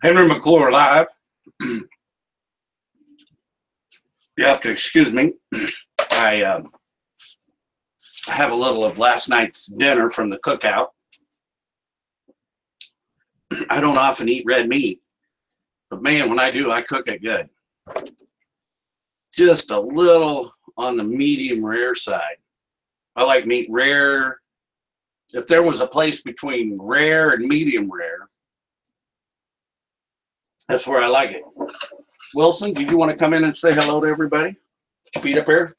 Henry McClure live. You have to excuse me. I have a little of last night's dinner from the cookout. I don't often eat red meat, but man, when I do, I cook it good. Just a little on the medium rare side. I like meat rare. If there was a place between rare and medium rare, that's where I like it. Wilson, did you want to come in and say hello to everybody? Feet up here.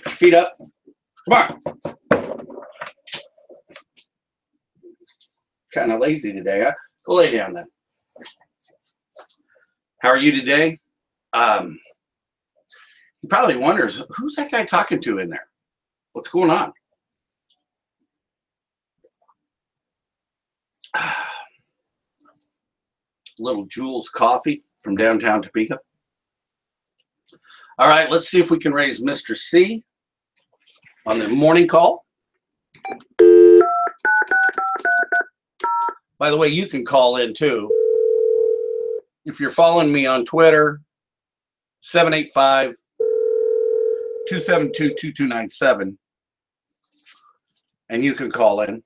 Feet up. Come on. Kind of lazy today, huh? Go lay down then. How are you today? He probably wonders, who's that guy talking to in there? What's going on? Little Jules coffee from downtown Topeka. All right, let's see if we can raise Mr. C on the morning call. By the way, you can call in too. If you're following me on Twitter, 785-272-2297, and you can call in.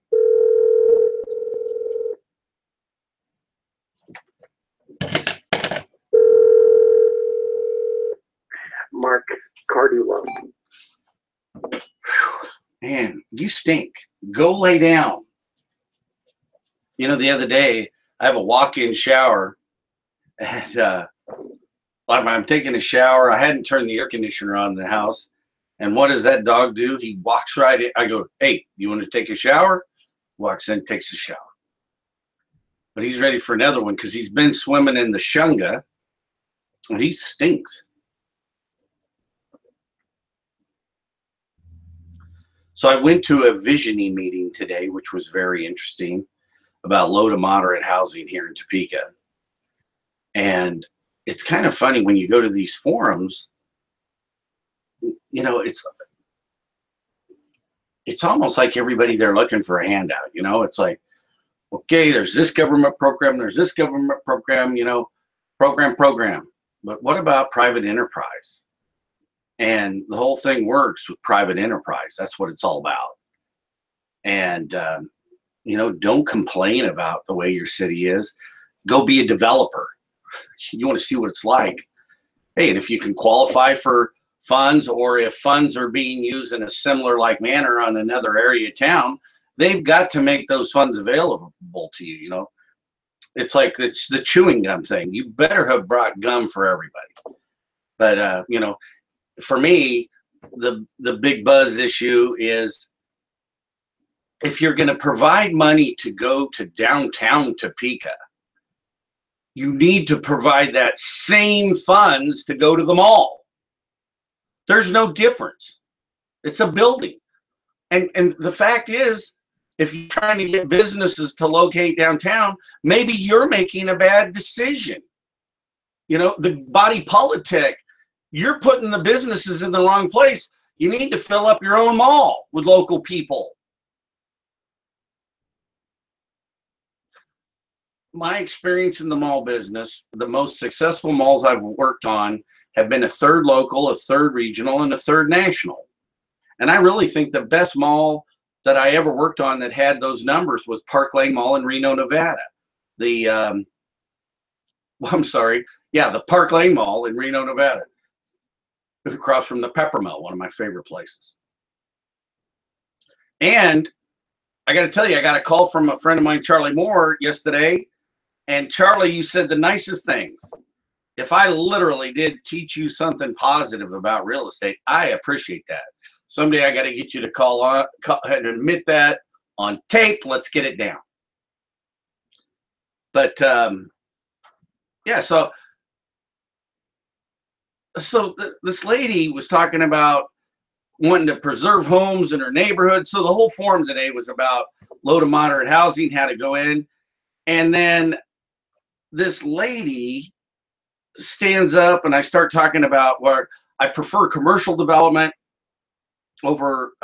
Mark Cardullo. Man, you stink. Go lay down. You know, the other day, I have a walk-in shower, and I'm taking a shower. I hadn't turned the air conditioner on in the house, and what does that dog do? He walks right in. I go, hey, you want to take a shower? Walks in, takes a shower. But he's ready for another one because he's been swimming in the Shunga, and he stinks. So I went to a visioning meeting today, which was very interesting, about low to moderate housing here in Topeka. And it's kind of funny when you go to these forums, you know, it's almost like everybody they're looking for a handout. You know, it's like, okay, there's this government program, there's this government program, you know, program. But what about private enterprise? And the whole thing works with private enterprise. That's what it's all about. And, you know, don't complain about the way your city is. Go be a developer. You want to see what it's like. Hey, and if you can qualify for funds, or if funds are being used in a similar like manner on another area of town, they've got to make those funds available to you. You know, it's like it's the chewing gum thing. You better have brought gum for everybody. But, you know, for me, the big buzz issue is if you're going to provide money to go to downtown Topeka, you need to provide that same funds to go to the mall. There's no difference. It's a building. And the fact is, if you're trying to get businesses to locate downtown, maybe you're making a bad decision. You know, the body politic, you're putting the businesses in the wrong place. You need to fill up your own mall with local people. My experience in the mall business, the most successful malls I've worked on have been a third local, a third regional, and a third national. And I really think the best mall that I ever worked on that had those numbers was Park Lane Mall in Reno, Nevada. The Park Lane Mall in Reno, Nevada, across from the Pepper Mill, one of my favorite places. And I got to tell you, I got a call from a friend of mine, Charlie Moore, yesterday. And Charlie, you said the nicest things. If I literally did teach you something positive about real estate, I appreciate that. Someday I got to get you to call and admit that on tape. Let's get it down. But yeah, so this lady was talking about wanting to preserve homes in her neighborhood. So the whole forum today was about low to moderate housing, how to go in. And then this lady stands up and I start talking about where I prefer commercial development over,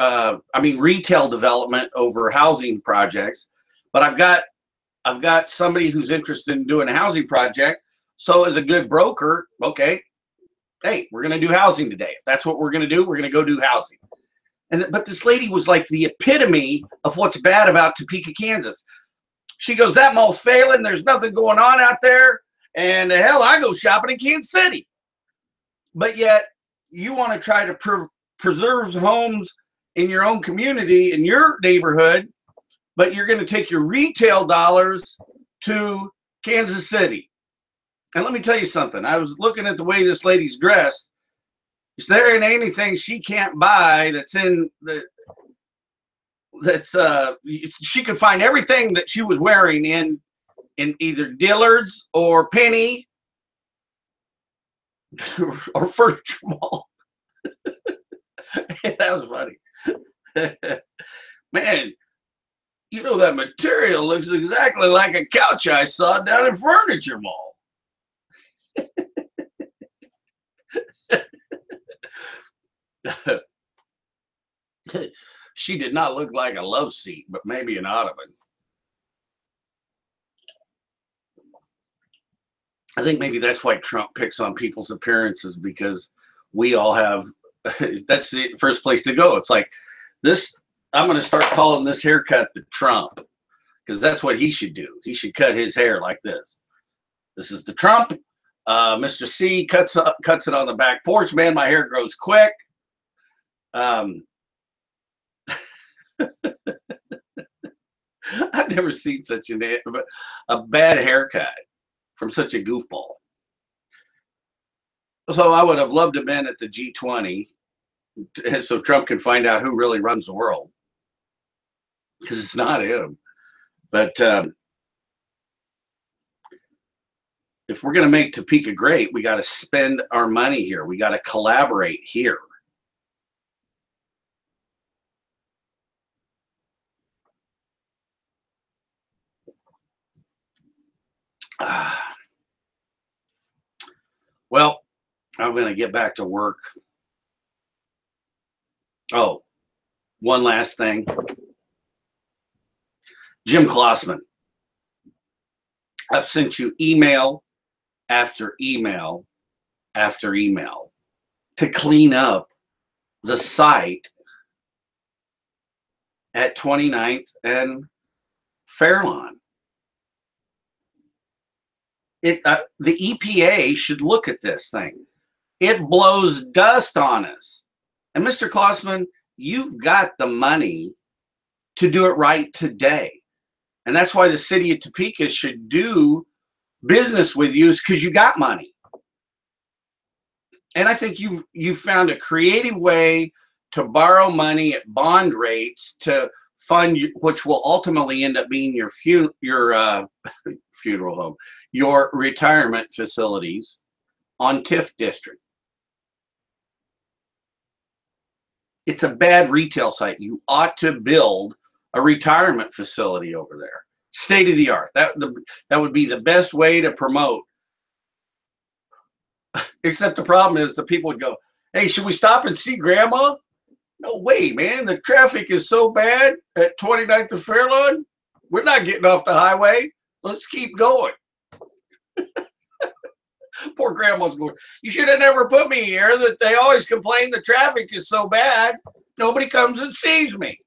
retail development over housing projects. But I've got I've got somebody who's interested in doing a housing project. So as a good broker, okay, hey, we're going to do housing today. If that's what we're going to do, we're going to go do housing. But this lady was like the epitome of what's bad about Topeka, Kansas. She goes, that mall's failing. There's nothing going on out there. And the hell, I go shopping in Kansas City. But yet you want to try to preserve homes in your own community, in your neighborhood, but you're going to take your retail dollars to Kansas City. And let me tell you something. I was looking at the way this lady's dressed. There ain't anything she can't buy that's in the she could find everything that she was wearing in either Dillard's or Penny or Furniture Mall. That was funny. Man, you know, that material looks exactly like a couch I saw down at Furniture Mall. She did not look like a love seat, but maybe an ottoman. I think maybe that's why Trump picks on people's appearances, because we all have, that's the first place to go. It's like this, I'm going to start calling this haircut the Trump, because that's what he should do. He should cut his hair like this. This is the Trump. Mr. C cuts it on the back porch. Man, my hair grows quick. I've never seen such a bad haircut from such a goofball. So I would have loved to have been at the G20 so Trump can find out who really runs the world, because it's not him. But if we're going to make Topeka great, we got to spend our money here. We got to collaborate here. Well, I'm going to get back to work. Oh, one last thing. Jim Klossman. I've sent you email after email after email to clean up the site at 29th and Fairlawn. The EPA should look at this thing. It blows dust on us. And Mr. Klossman, you've got the money to do it right today. And that's why the city of Topeka should do business with you, is because you got money. And I think you found a creative way to borrow money at bond rates to fund, which will ultimately end up being your funeral home, your retirement facilities on TIF district. It's a bad retail site. You ought to build a retirement facility over there. State of the art. That would be the best way to promote. Except the problem is the people would go, hey, should we stop and see grandma? No way, man. The traffic is so bad at 29th and Fairlawn. We're not getting off the highway. Let's keep going. Poor grandma's going, you should have never put me here. That they always complain the traffic is so bad. Nobody comes and sees me.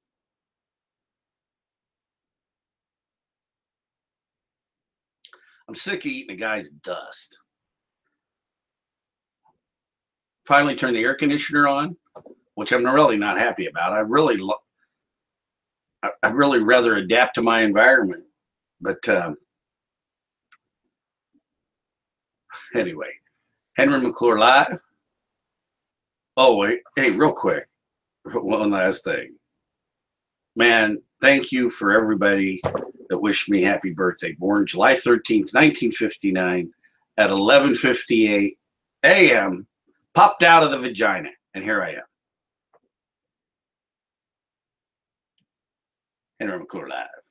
I'm sick of eating a guy's dust. Finally turned the air conditioner on, which I'm really not happy about. I'd really rather adapt to my environment. But anyway, Henry McClure Live. Oh, wait. Hey, real quick. One last thing. Man, thank you for everybody that wished me happy birthday. Born July 13th, 1959 at 11:58 a.m. Popped out of the vagina, and here I am. Henry McClure Live.